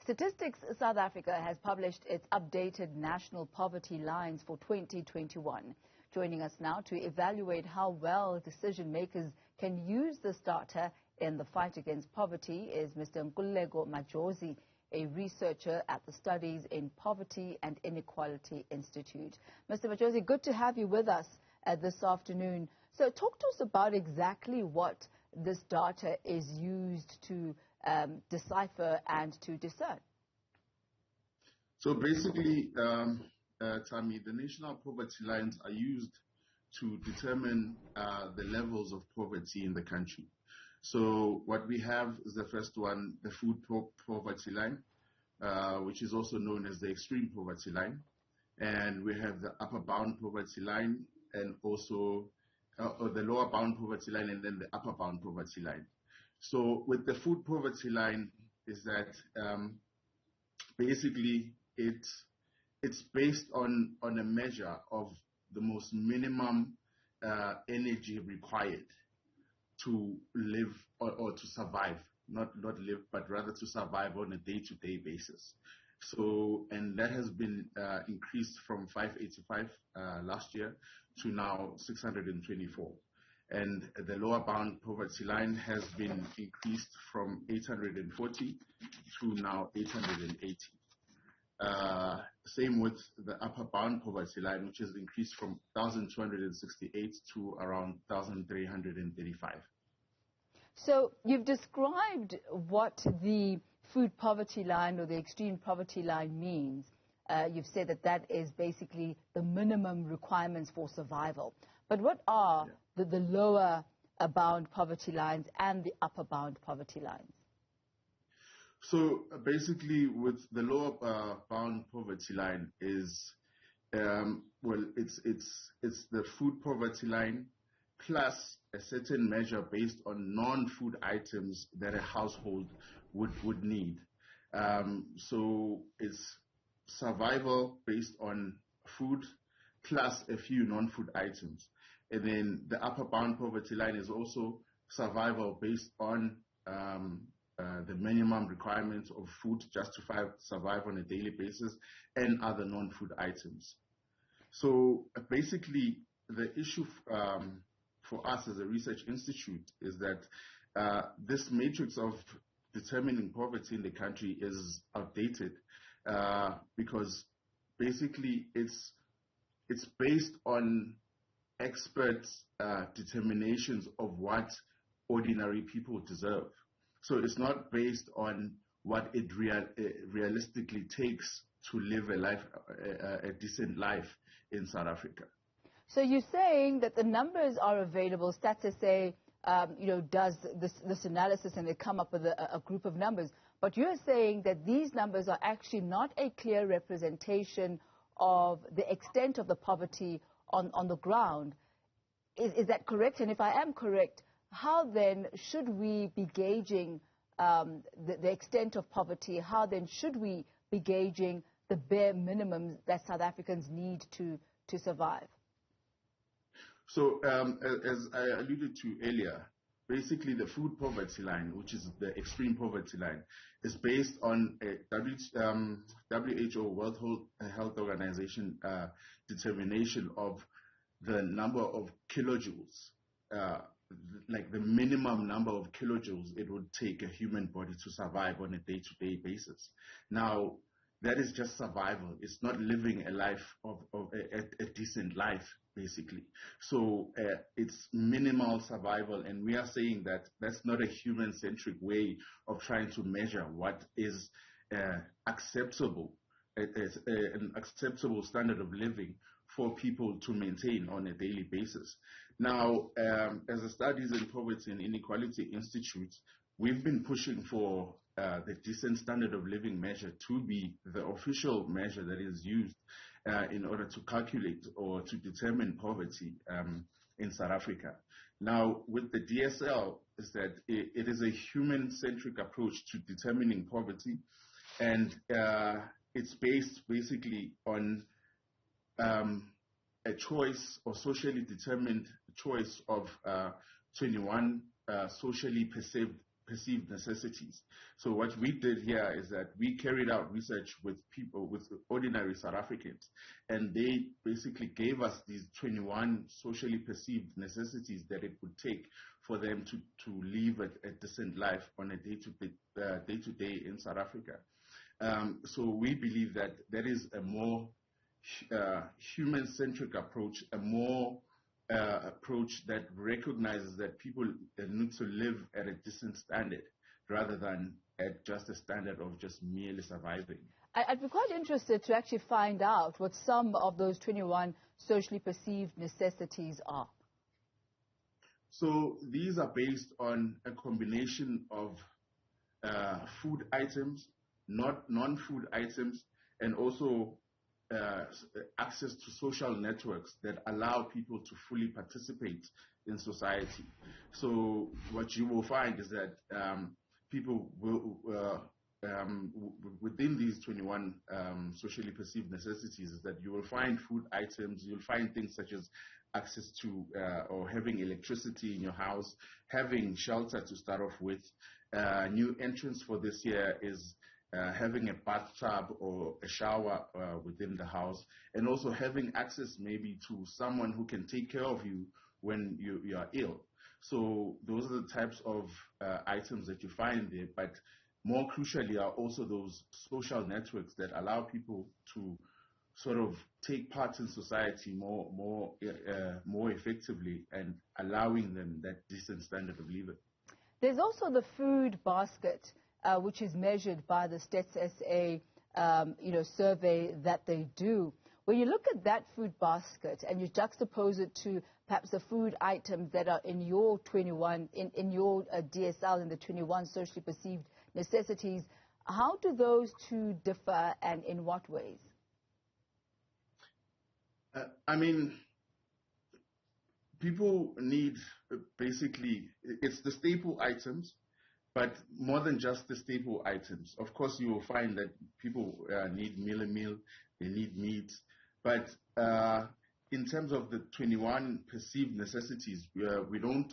Statistics South Africa has published its updated national poverty lines for 2021. Joining us now to evaluate how well decision makers can use this data in the fight against poverty is Mr. Nkululeko Majozi, a researcher at the Studies in Poverty and Inequality Institute. Mr. Majozi, good to have you with us this afternoon. So talk to us about exactly what this data is used to decipher and to discern. So basically, Tammy, the national poverty lines are used to determine the levels of poverty in the country. So what we have is the first one, the food poverty line, which is also known as the extreme poverty line. And we have the upper bound poverty line and also the lower bound poverty line and then the upper bound poverty line. So with the food poverty line is that basically it's based on a measure of the most minimum energy required to live or to survive, not live, but rather to survive on a day-to-day basis. So, and that has been increased from 585 last year to now 624. And the lower bound poverty line has been increased from 840 to now 880. Same with the upper bound poverty line, which has increased from 1,268 to around 1,335. So you've described what the food poverty line or the extreme poverty line means. You've said that that is basically the minimum requirements for survival. But what are the lower bound poverty lines and the upper bound poverty lines? So basically, with the lower bound poverty line is, it's the food poverty line plus a certain measure based on non-food items that a household would need. So it's survival based on food plus a few non-food items. And then the upper bound poverty line is also survival based on the minimum requirements of food to survive on a daily basis and other non-food items. So basically, the issue for us as a research institute is that this matrix of determining poverty in the country is outdated because basically it's based on experts' determinations of what ordinary people deserve. So it's not based on what it realistically takes to live a decent life in South Africa. So you're saying that the numbers are available. Stats say, does this analysis and they come up with a group of numbers. But you're saying that these numbers are actually not a clear representation of the extent of the poverty on the ground. Is that correct? And if I am correct, how then should we be gauging the extent of poverty? How then should we be gauging the bare minimums that South Africans need to survive? So as I alluded to earlier, basically the food poverty line, which is the extreme poverty line, is based on a WHO, World Health Organization, determination of the number of kilojoules, like the minimum number of kilojoules it would take a human body to survive on a day-to-day basis. Now, that is just survival. It's not living a life of a decent life, basically. So it's minimal survival, and we are saying that that's not a human-centric way of trying to measure what is acceptable, an acceptable standard of living for people to maintain on a daily basis. Now, as a Studies in Poverty and Inequality Institute, we've been pushing for the decent standard of living measure to be the official measure that is used in order to calculate or to determine poverty in South Africa. Now, with the DSL, is that it is a human-centric approach to determining poverty, and it's based basically on a choice or socially determined choice of 21 socially perceived necessities. So what we did here is that we carried out research with people, with ordinary South Africans, and they basically gave us these 21 socially perceived necessities that it would take for them to live a decent life on a day-to-day in South Africa. So we believe that that is a more human-centric approach, a more approach that recognizes that people need to live at a decent standard rather than at just a standard of just merely surviving. I'd be quite interested to actually find out what some of those 21 socially perceived necessities are. So these are based on a combination of food items, not non-food items, and also access to social networks that allow people to fully participate in society. So what you will find is that people will, within these 21 socially perceived necessities, is that you will find food items, you'll find things such as access to or having electricity in your house, having shelter to start off with. New entrance for this year is having a bathtub or a shower within the house, and also having access maybe to someone who can take care of you when you are ill. So those are the types of items that you find there, but more crucially are also those social networks that allow people to sort of take part in society more effectively and allowing them that decent standard of living. There's also the food basket, which is measured by the Stats SA survey that they do. When you look at that food basket and you juxtapose it to perhaps the food items that are in your 21, in your DSL, in the 21 socially perceived necessities, how do those two differ and in what ways? I mean, people need basically, it's the staple items, but more than just the staple items. Of course, you will find that people need meal, they need meat, but in terms of the 21 perceived necessities, we don't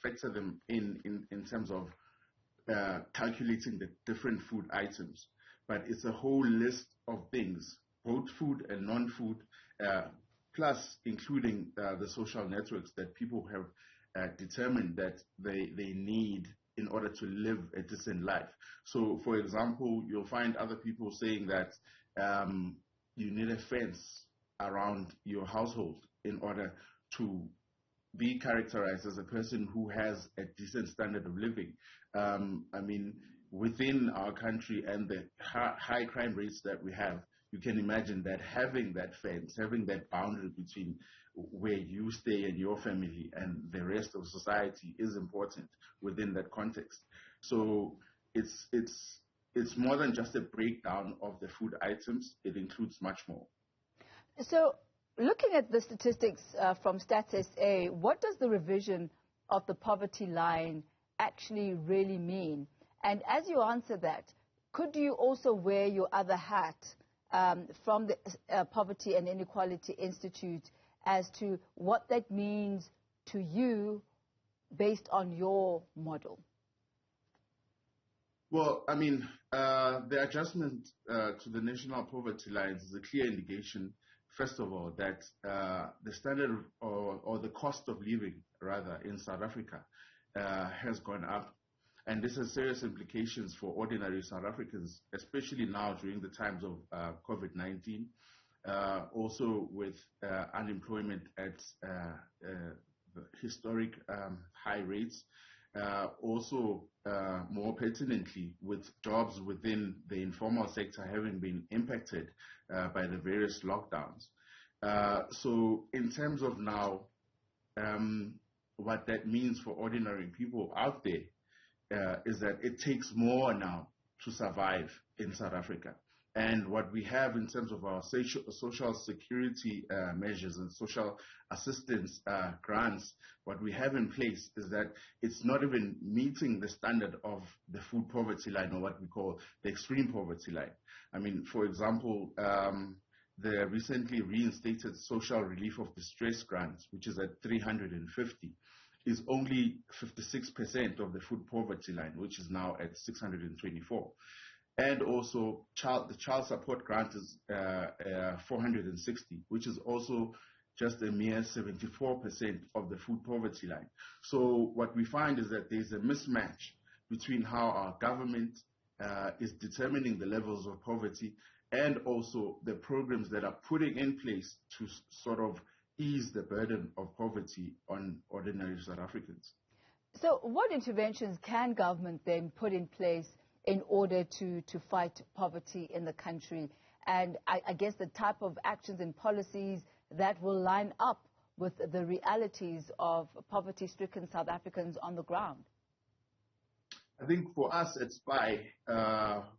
factor them in terms of calculating the different food items, but it's a whole list of things, both food and non-food, plus including the social networks that people have determined that they need in order to live a decent life. So, for example, you'll find other people saying that you need a fence around your household in order to be characterized as a person who has a decent standard of living. I mean, within our country and the high crime rates that we have, you can imagine that having that fence, having that boundary between where you stay and your family and the rest of society is important within that context. So it's more than just a breakdown of the food items. It includes much more. So looking at the statistics from Stats SA, what does the revision of the poverty line actually really mean? And as you answer that, could you also wear your other hat from the Poverty and Inequality Institute as to what that means to you based on your model? Well, I mean, the adjustment to the national poverty lines is a clear indication, first of all, that the standard or the cost of living, rather, in South Africa has gone up. And this has serious implications for ordinary South Africans, especially now during the times of COVID-19, also with unemployment at historic high rates, also more pertinently with jobs within the informal sector having been impacted by the various lockdowns. So in terms of now, what that means for ordinary people out there, is that it takes more now to survive in South Africa. And what we have in terms of our social security measures and social assistance grants, what we have in place is that it's not even meeting the standard of the food poverty line, or what we call the extreme poverty line. I mean, for example, the recently reinstated social relief of distress grants, which is at 350, is only 56% of the food poverty line, which is now at 624. And also the child support grant is 460, which is also just a mere 74% of the food poverty line. So what we find is that there's a mismatch between how our government is determining the levels of poverty and also the programs that are putting in place to sort of ease the burden of poverty on ordinary South Africans. So what interventions can government then put in place in order to fight poverty in the country? And I guess the type of actions and policies that will line up with the realities of poverty-stricken South Africans on the ground? I think for us at SPY,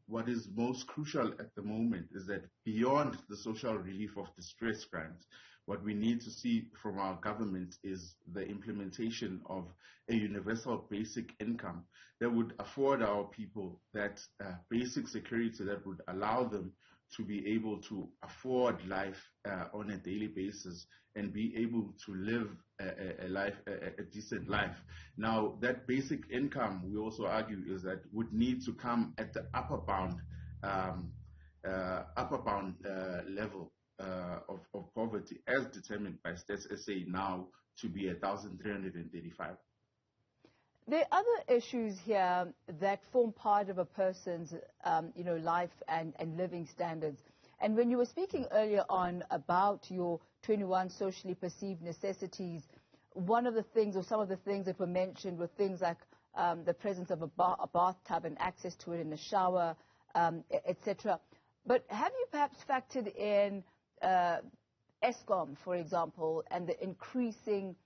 what is most crucial at the moment is that beyond the social relief of distress grants, what we need to see from our government is the implementation of a universal basic income that would afford our people that basic security that would allow them to be able to afford life on a daily basis and be able to live a decent life. Now, that basic income, we also argue, is that would need to come at the upper bound level of poverty, as determined by Stats SA now to be 1,335. There are other issues here that form part of a person's, life and living standards. And when you were speaking earlier on about your 21 socially perceived necessities, one of the things or some of the things that were mentioned were things like the presence of a bathtub and access to it in the shower, etc. But have you perhaps factored in Eskom, for example, and the increasing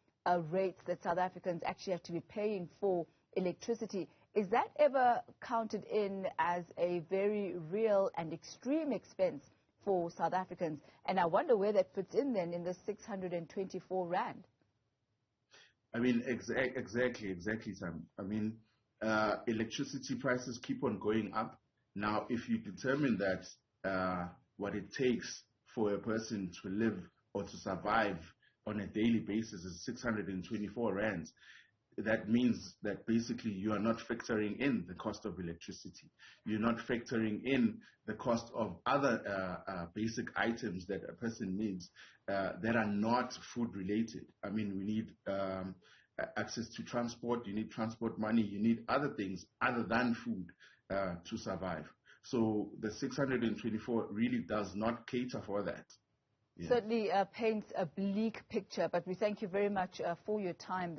rates that South Africans actually have to be paying for electricity? Is that ever counted in as a very real and extreme expense for South Africans? And I wonder where that fits in then in the 624 Rand. I mean, exactly, Sam. I mean, electricity prices keep on going up. Now, if you determine that what it takes for a person to live or to survive on a daily basis is 624 Rands, that means that basically you are not factoring in the cost of electricity. You're not factoring in the cost of other basic items that a person needs that are not food related. I mean, we need access to transport, you need transport money, you need other things other than food to survive. So the 624 really does not cater for that. Yeah. Certainly paints a bleak picture, but we thank you very much for your time.